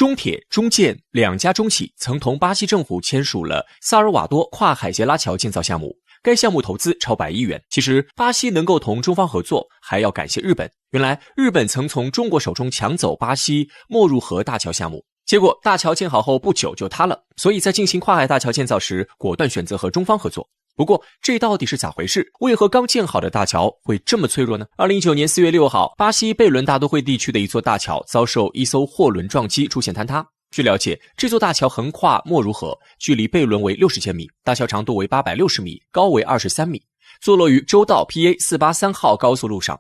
中铁、中建两家中企曾同巴西政府签署了萨尔瓦多跨海捷拉桥建造项目，该项目投资超100亿元。其实，巴西能够同中方合作，还要感谢日本。原来，日本曾从中国手中抢走巴西莫入河大桥项目，结果大桥建好后不久就塌了，所以在进行跨海大桥建造时，果断选择和中方合作。不过，这到底是咋回事？为何刚建好的大桥会这么脆弱呢？2019年4月6号，巴西贝伦大都会地区的一座大桥遭受一艘货轮撞击，出现坍塌。据了解，这座大桥横跨莫如河，距离贝伦为60千米，大桥长度为860米，高为23米，坐落于州道 PA483号高速路上。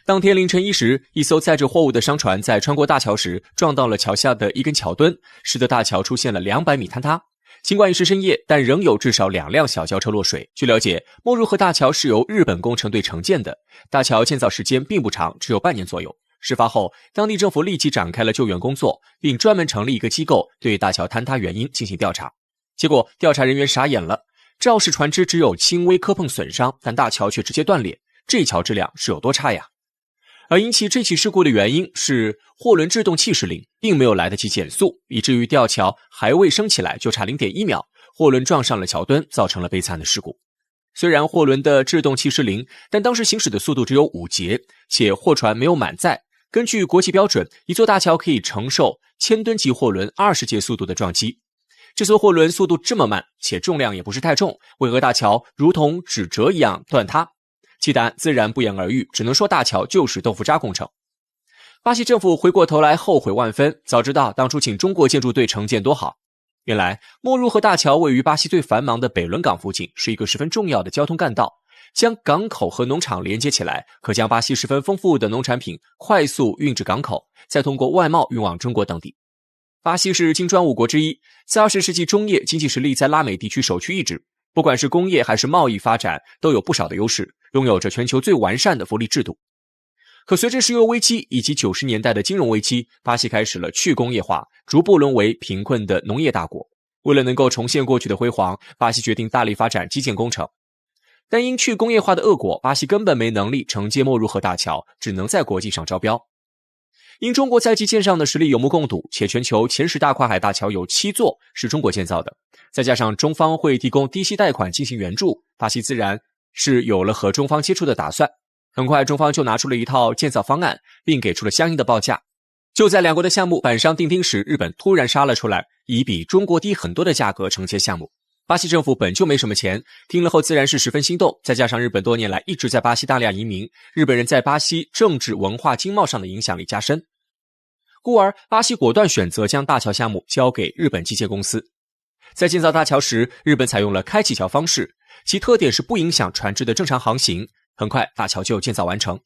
当天凌晨1时，一艘载着货物的商船在穿过大桥时撞到了桥下的一根桥墩，使得大桥出现了200米坍塌。尽管已是深夜，但仍有至少2辆小轿车落水。据了解，莫如河大桥是由日本工程队承建的，大桥建造时间并不长，只有半年左右。事发后，当地政府立即展开了救援工作，并专门成立一个机构对大桥坍塌原因进行调查。结果，调查人员傻眼了，肇事船只只有轻微磕碰损伤，但大桥却直接断裂，这桥质量是有多差呀？而引起这起事故的原因是货轮制动器失灵，并没有来得及减速，以至于吊桥还未升起来就差 0.1 秒，货轮撞上了桥墩，造成了悲惨的事故。虽然货轮的制动器失灵，但当时行驶的速度只有5节，且货船没有满载。根据国际标准，一座大桥可以承受1000吨级货轮20节速度的撞击。这艘货轮速度这么慢，且重量也不是太重，为何大桥如同纸折一样断塌？其答案自然不言而喻，只能说大桥就是豆腐渣工程。巴西政府回过头来后悔万分，早知道当初请中国建筑队承建多好。原来莫如河大桥位于巴西最繁忙的北仑港附近，是一个十分重要的交通干道，将港口和农场连接起来，可将巴西十分丰富的农产品快速运至港口，再通过外贸运往中国等地。巴西是金砖5国之一，在20世纪中叶经济实力在拉美地区首屈一指，不管是工业还是贸易发展都有不少的优势，拥有着全球最完善的福利制度。可随着石油危机以及90年代的金融危机，巴西开始了去工业化，逐步沦为贫困的农业大国。为了能够重现过去的辉煌，巴西决定大力发展基建工程。但因去工业化的恶果，巴西根本没能力承接莫如河大桥，只能在国际上招标。因中国在基建上的实力有目共睹，且全球前10大跨海大桥有7座是中国建造的，再加上中方会提供低息贷款进行援助，巴西自然是有了和中方接触的打算。很快中方就拿出了一套建造方案，并给出了相应的报价。就在2国的项目板上钉钉时，日本突然杀了出来，以比中国低很多的价格承接项目。巴西政府本就没什么钱，听了后自然是十分心动，再加上日本多年来一直在巴西大量移民，日本人在巴西政治、文化、经贸上的影响力加深，故而巴西果断选择将大桥项目交给日本基建公司。在建造大桥时，日本采用了开启桥方式，其特点是不影响船只的正常航行，很快大桥就建造完成。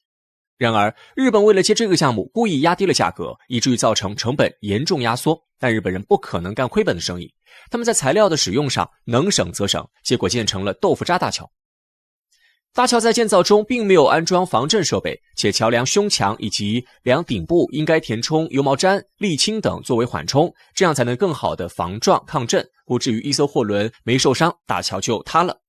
然而日本为了接这个项目故意压低了价格，以至于造成成本严重压缩，但日本人不可能干亏本的生意，他们在材料的使用上能省则省，结果建成了豆腐渣大桥。大桥在建造中并没有安装防震设备，且桥梁胸墙以及梁顶部应该填充油毛毡、沥青等作为缓冲，这样才能更好的防撞抗震，不至于一艘货轮没受伤，大桥就塌了。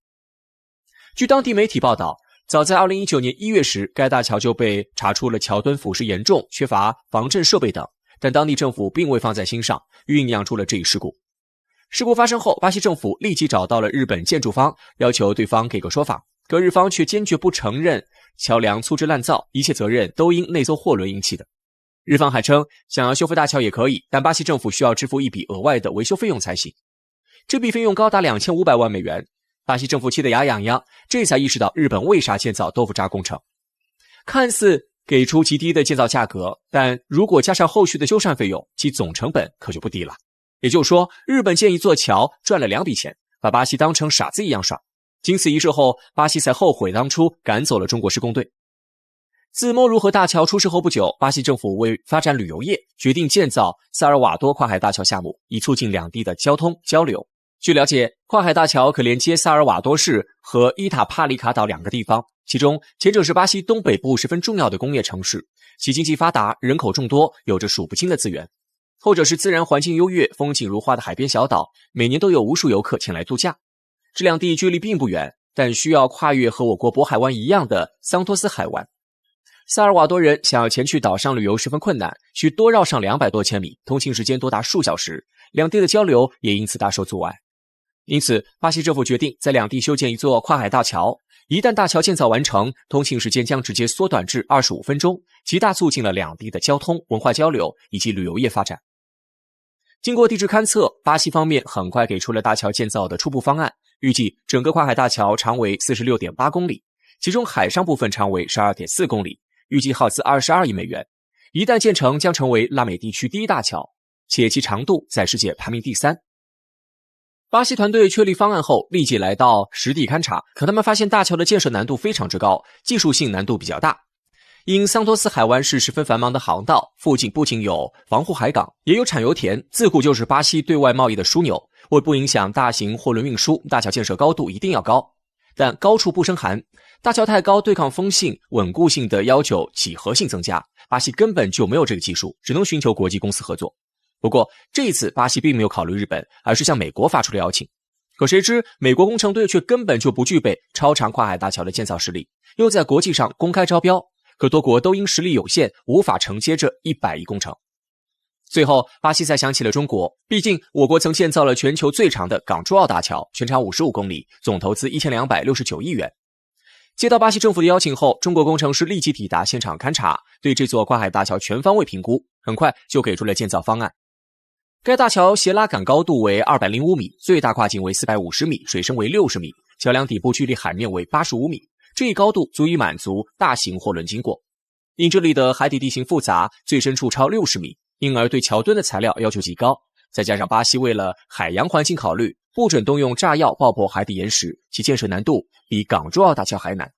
据当地媒体报道，早在2019年1月时，该大桥就被查出了桥墩腐蚀严重，缺乏防震设备等，但当地政府并未放在心上，酝酿出了这一事故。事故发生后，巴西政府立即找到了日本建筑方，要求对方给个说法，可日方却坚决不承认桥梁粗制滥造，一切责任都因那艘货轮引起的。日方还称，想要修复大桥也可以，但巴西政府需要支付一笔额外的维修费用才行。这笔费用高达2500万美元。巴西政府气得牙痒痒，这才意识到日本为啥建造豆腐渣工程。看似给出极低的建造价格，但如果加上后续的修缮费用，其总成本可就不低了。也就是说，日本建一座桥赚了2笔钱，把巴西当成傻子一样耍。经此一事后，巴西才后悔当初赶走了中国施工队。自莫如河大桥出事后不久，巴西政府为发展旅游业，决定建造萨尔瓦多跨海大桥项目，以促进两地的交通交流。据了解，跨海大桥可连接萨尔瓦多市和伊塔帕里卡岛2个地方，其中前者是巴西东北部十分重要的工业城市，其经济发达，人口众多，有着数不清的资源；后者是自然环境优越、风景如画的海边小岛，每年都有无数游客前来度假。这两地距离并不远，但需要跨越和我国渤海湾一样的桑托斯海湾。萨尔瓦多人想要前去岛上旅游十分困难，需多绕上200多千米，通行时间多达数小时，两地的交流也因此大受阻碍。因此，巴西政府决定在两地修建一座跨海大桥。一旦大桥建造完成，通行时间将直接缩短至25分钟，极大促进了两地的交通、文化交流以及旅游业发展。经过地质勘测，巴西方面很快给出了大桥建造的初步方案，预计整个跨海大桥长为 46.8 公里，其中海上部分长为 12.4 公里，预计耗资22亿美元。一旦建成，将成为拉美地区第一大桥，且其长度在世界排名第3。巴西团队确立方案后，立即来到实地勘察，可他们发现大桥的建设难度非常之高，技术性难度比较大。因桑托斯海湾是十分繁忙的航道，附近不仅有防护海港，也有产油田，自古就是巴西对外贸易的枢纽。为不影响大型货轮运输，大桥建设高度一定要高。但高处不胜寒，大桥太高，对抗风性、稳固性的要求几何性增加，巴西根本就没有这个技术，只能寻求国际公司合作。不过这一次巴西并没有考虑日本，而是向美国发出了邀请。可谁知美国工程队却根本就不具备超长跨海大桥的建造实力，又在国际上公开招标，可多国都因实力有限，无法承接这100亿工程。最后巴西才想起了中国，毕竟我国曾建造了全球最长的港珠澳大桥，全长55公里，总投资1269亿元。接到巴西政府的邀请后，中国工程师立即抵达现场勘察，对这座跨海大桥全方位评估，很快就给出了建造方案。该大桥斜拉杆高度为205米，最大跨径为450米，水深为60米，桥梁底部距离海面为85米，这一高度足以满足大型货轮经过。因这里的海底地形复杂，最深处超60米，因而对桥墩的材料要求极高。再加上巴西为了海洋环境考虑，不准动用炸药爆破海底岩石，其建设难度比港珠澳大桥还难。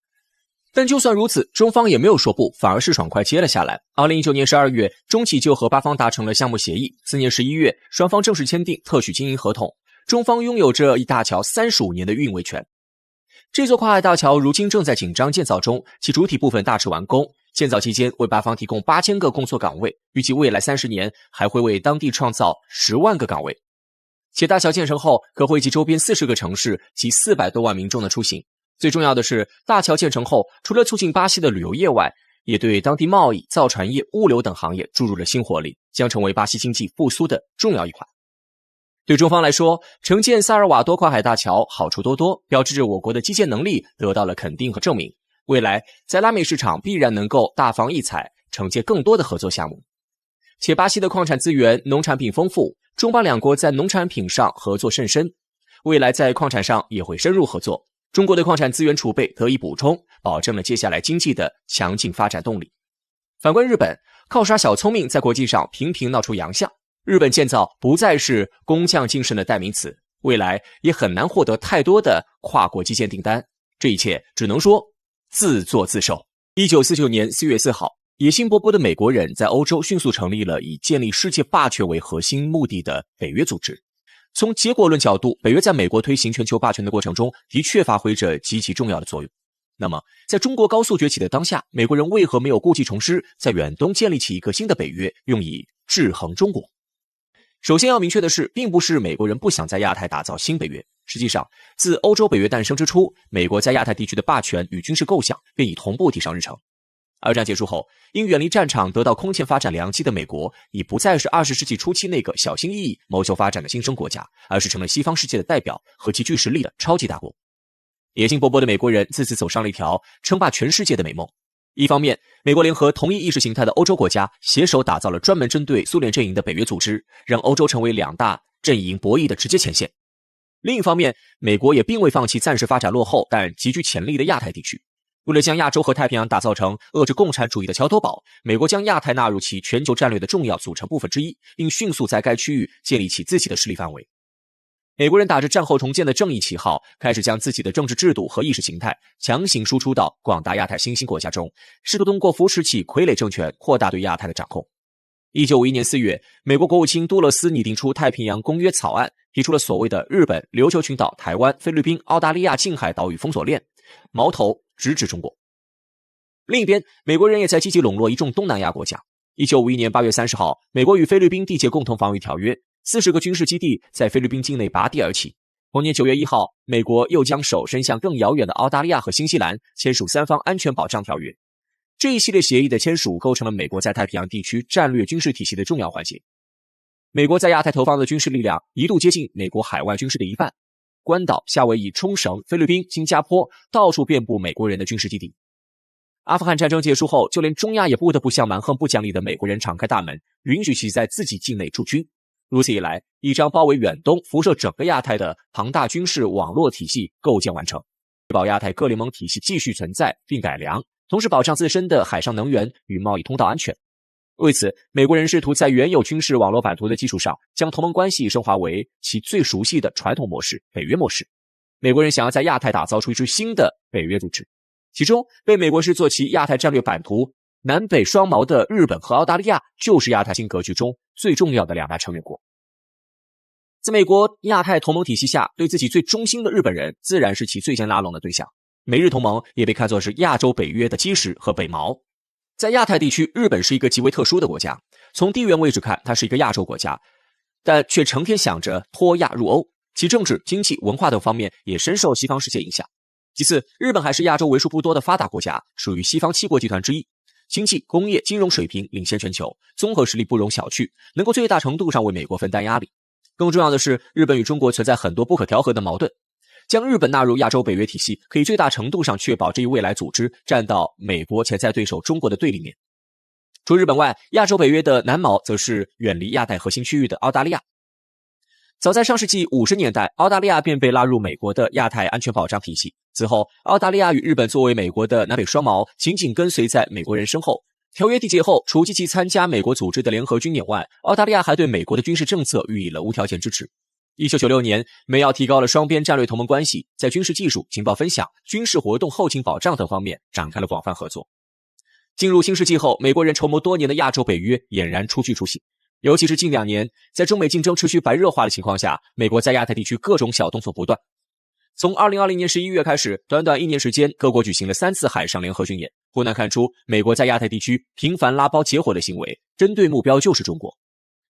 但就算如此，中方也没有说不，反而是爽快接了下来。2019年12月，中企就和巴方达成了项目协议，4年11月，双方正式签订特许经营合同，中方拥有着一大桥35年的运维权。这座跨海大桥如今正在紧张建造中，其主体部分大致完工，建造期间为巴方提供8000个工作岗位，预计未来30年还会为当地创造10万个岗位。且大桥建成后，可惠及周边40个城市及400多万民众的出行。最重要的是，大桥建成后，除了促进巴西的旅游业外，也对当地贸易、造船业、物流等行业注入了新活力，将成为巴西经济复苏的重要一环。对中方来说，承建萨尔瓦多跨海大桥好处多多，标志着我国的基建能力得到了肯定和证明，未来在拉美市场必然能够大放异彩，承接更多的合作项目。且巴西的矿产资源、农产品丰富，中巴两国在农产品上合作甚深，未来在矿产上也会深入合作。中国的矿产资源储备得以补充，保证了接下来经济的强劲发展动力。反观日本，靠耍小聪明在国际上频频闹出洋相，日本建造不再是工匠精神的代名词，未来也很难获得太多的跨国基建订单，这一切只能说自作自受。1949年4月4号，野心勃勃的美国人在欧洲迅速成立了以建立世界霸权为核心目的的北约组织。从结果论角度，北约在美国推行全球霸权的过程中的确发挥着极其重要的作用。那么在中国高速崛起的当下，美国人为何没有故技重施，在远东建立起一个新的北约，用以制衡中国？首先要明确的是，并不是美国人不想在亚太打造新北约，实际上自欧洲北约诞生之初，美国在亚太地区的霸权与军事构想便已同步提上日程。二战结束后，因远离战场得到空前发展良机的美国，已不再是20世纪初期那个小心翼翼谋求发展的新生国家，而是成了西方世界的代表和极具实力的超级大国。野心勃勃的美国人自此走上了一条称霸全世界的美梦。一方面，美国联合同一意识形态的欧洲国家，携手打造了专门针对苏联阵营的北约组织，让欧洲成为两大阵营博弈的直接前线。另一方面，美国也并未放弃暂时发展落后但极具潜力的亚太地区。为了将亚洲和太平洋打造成遏制共产主义的桥头堡，美国将亚太纳入其全球战略的重要组成部分之一，并迅速在该区域建立起自己的势力范围。美国人打着战后重建的正义旗号，开始将自己的政治制度和意识形态强行输出到广大亚太新兴国家中，试图通过扶持起傀儡政权扩大对亚太的掌控。1951年4月，美国国务卿杜勒斯拟定出太平洋公约草案，提出了所谓的日本、琉球群岛、台湾、菲律宾、澳大利亚近海岛屿封锁链，矛头直指中国。另一边，美国人也在积极笼络一众东南亚国家。1951年8月30号，美国与菲律宾缔结共同防御条约，40个军事基地在菲律宾境内拔地而起。同年9月1号，美国又将手伸向更遥远的澳大利亚和新西兰，签署三方安全保障条约。这一系列协议的签署构成了美国在太平洋地区战略军事体系的重要环节。美国在亚太投放的军事力量一度接近美国海外军事的一半，关岛、夏威夷、冲绳、菲律宾、新加坡到处遍布美国人的军事基地。阿富汗战争结束后，就连中亚也不得不向蛮横不讲理的美国人敞开大门，允许其在自己境内驻军。如此一来，一张包围远东、辐射整个亚太的庞大军事网络体系构建完成，确保亚太各联盟体系继续存在并改良，同时保障自身的海上能源与贸易通道安全。为此，美国人试图在原有军事网络版图的基础上，将同盟关系升华为其最熟悉的传统模式——北约模式。美国人想要在亚太打造出一支新的北约组织，其中被美国视作其亚太战略版图南北双锚的日本和澳大利亚，就是亚太新格局中最重要的两大成员国。在美国亚太同盟体系下，对自己最忠心的日本人自然是其最先拉拢的对象。美日同盟也被看作是亚洲北约的基石和北锚。在亚太地区，日本是一个极为特殊的国家。从地缘位置看，它是一个亚洲国家，但却成天想着脱亚入欧，其政治、经济、文化等方面也深受西方世界影响。其次，日本还是亚洲为数不多的发达国家，属于西方七国集团之一，经济、工业、金融水平领先全球，综合实力不容小觑，能够最大程度上为美国分担压力。更重要的是，日本与中国存在很多不可调和的矛盾。将日本纳入亚洲北约体系，可以最大程度上确保这一未来组织站到美国潜在对手中国的对立面。除日本外，亚洲北约的南锚则是远离亚太核心区域的澳大利亚。早在上世纪50年代，澳大利亚便被拉入美国的亚太安全保障体系。此后，澳大利亚与日本作为美国的南北双锚，紧紧跟随在美国人身后。条约缔结后，除积极参加美国组织的联合军演外，澳大利亚还对美国的军事政策予以了无条件支持。1996年，美澳提高了双边战略同盟关系，在军事技术、情报分享、军事活动后勤保障等方面展开了广泛合作。进入新世纪后，美国人筹谋多年的亚洲北约俨然初具雏形。尤其是近2年，在中美竞争持续白热化的情况下，美国在亚太地区各种小动作不断。从2020年11月开始，短短1年时间，各国举行了3次海上联合军演，不难看出美国在亚太地区频繁拉包结伙的行为，针对目标就是中国。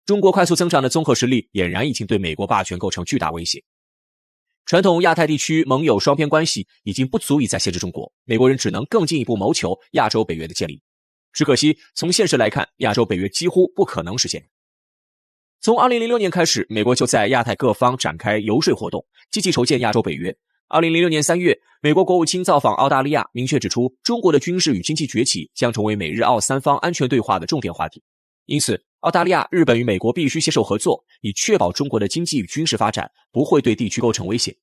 中国快速增长的综合实力俨然已经对美国霸权构成巨大威胁。传统亚太地区盟友双边关系已经不足以再限制中国，美国人只能更进一步谋求亚洲北约的建立。只可惜，从现实来看，亚洲北约几乎不可能实现。从2006年开始，美国就在亚太各方展开游说活动，积极筹建亚洲北约。2006年3月，美国国务卿造访澳大利亚，明确指出中国的军事与经济崛起将成为美日澳3方安全对话的重点话题。因此，澳大利亚、日本与美国必须携手合作，以确保中国的经济与军事发展不会对地区构成威胁。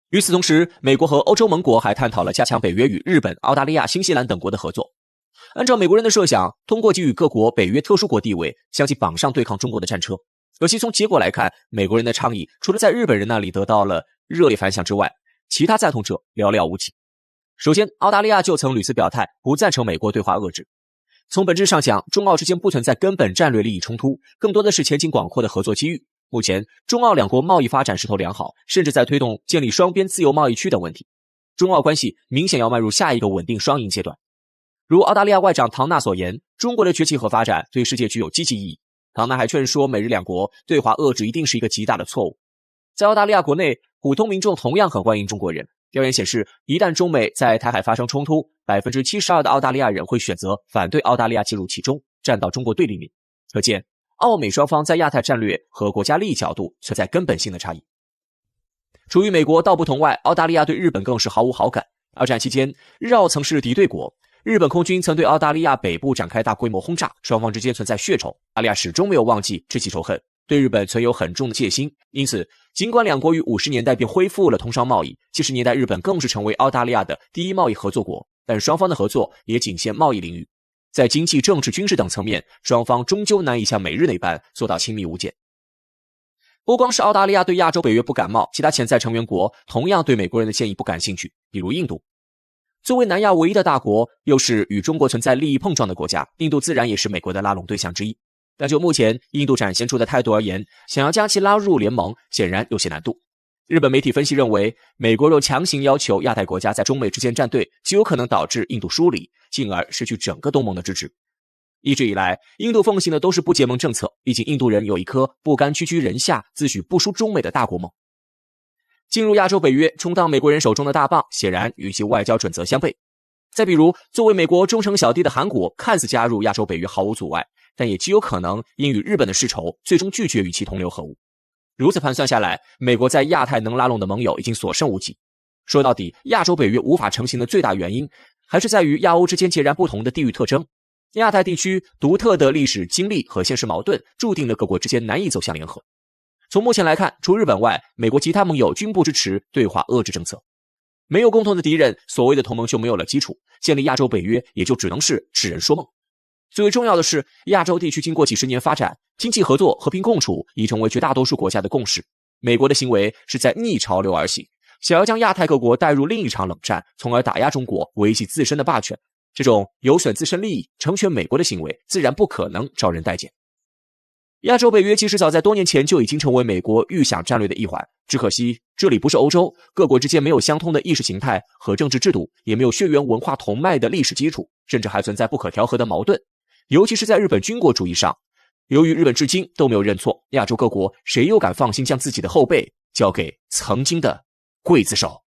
与此同时，美国和欧洲盟国还探讨了加强北约与日本、澳大利亚、新西兰等国的合作。按照美国人的设想，通过给予各国北约特殊国地位，将其绑上对抗中国的战车。可惜从结果来看，美国人的倡议除了在日本人那里得到了热烈反响之外，其他赞同者寥寥无几。首先，澳大利亚就曾屡次表态不赞成美国对华遏制。从本质上讲，中澳之间不存在根本战略利益冲突，更多的是前景广阔的合作机遇。目前，中澳两国贸易发展势头良好，甚至在推动建立双边自由贸易区等问题。中澳关系明显要迈入下一个稳定双赢阶段。如澳大利亚外长唐纳所言，中国的崛起和发展对世界具有积极意义。唐纳还劝说美日两国对华遏制一定是一个极大的错误。在澳大利亚国内，普通民众同样很欢迎中国人。调研显示，一旦中美在台海发生冲突，72%的澳大利亚人会选择反对澳大利亚介入其中，站到中国对立面。可见，澳美双方在亚太战略和国家利益角度存在根本性的差异。除与美国道不同外，澳大利亚对日本更是毫无好感。二战期间，日澳曾是敌对国，日本空军曾对澳大利亚北部展开大规模轰炸，双方之间存在血仇。澳大利亚始终没有忘记这起仇恨，对日本存有很重的戒心。因此，尽管两国于50年代便恢复了通商贸易，70年代日本更是成为澳大利亚的第一贸易合作国，但双方的合作也仅限贸易领域。在经济、政治、军事等层面，双方终究难以像美日那般做到亲密无间。不光是澳大利亚对亚洲北约不感冒，其他潜在成员国同样对美国人的建议不感兴趣，比如印度。作为南亚唯一的大国，又是与中国存在利益碰撞的国家，印度自然也是美国的拉拢对象之一。但就目前印度展现出的态度而言，想要将其拉入联盟显然有些难度。日本媒体分析认为，美国若强行要求亚太国家在中美之间站队，极有可能导致印度疏离，进而失去整个东盟的支持。一直以来，印度奉行的都是不结盟政策，毕竟印度人有一颗不甘屈居人下、自诩不输中美的大国梦。进入亚洲北约，充当美国人手中的大棒，显然与其外交准则相悖。再比如，作为美国忠诚小弟的韩国，看似加入亚洲北约毫无阻碍，但也极有可能因与日本的世仇，最终拒绝与其同流合污。如此盘算下来，美国在亚太能拉拢的盟友已经所剩无几。说到底，亚洲北约无法成型的最大原因，还是在于亚欧之间截然不同的地域特征。亚太地区独特的历史经历和现实矛盾，注定了各国之间难以走向联合。从目前来看，除日本外，美国其他盟友均不支持对华遏制政策。没有共同的敌人，所谓的同盟就没有了基础，建立亚洲北约也就只能是痴人说梦。最为重要的是，亚洲地区经过几十年发展，经济合作、和平共处已成为绝大多数国家的共识。美国的行为是在逆潮流而行，想要将亚太各国带入另一场冷战，从而打压中国，维系自身的霸权。这种有损自身利益、成全美国的行为，自然不可能招人待见。亚洲北约其实早在多年前就已经成为美国预想战略的一环，只可惜这里不是欧洲，各国之间没有相通的意识形态和政治制度，也没有血缘文化同脉的历史基础，甚至还存在不可调和的矛盾。尤其是在日本军国主义上，由于日本至今都没有认错，亚洲各国谁又敢放心将自己的后背交给曾经的刽子手？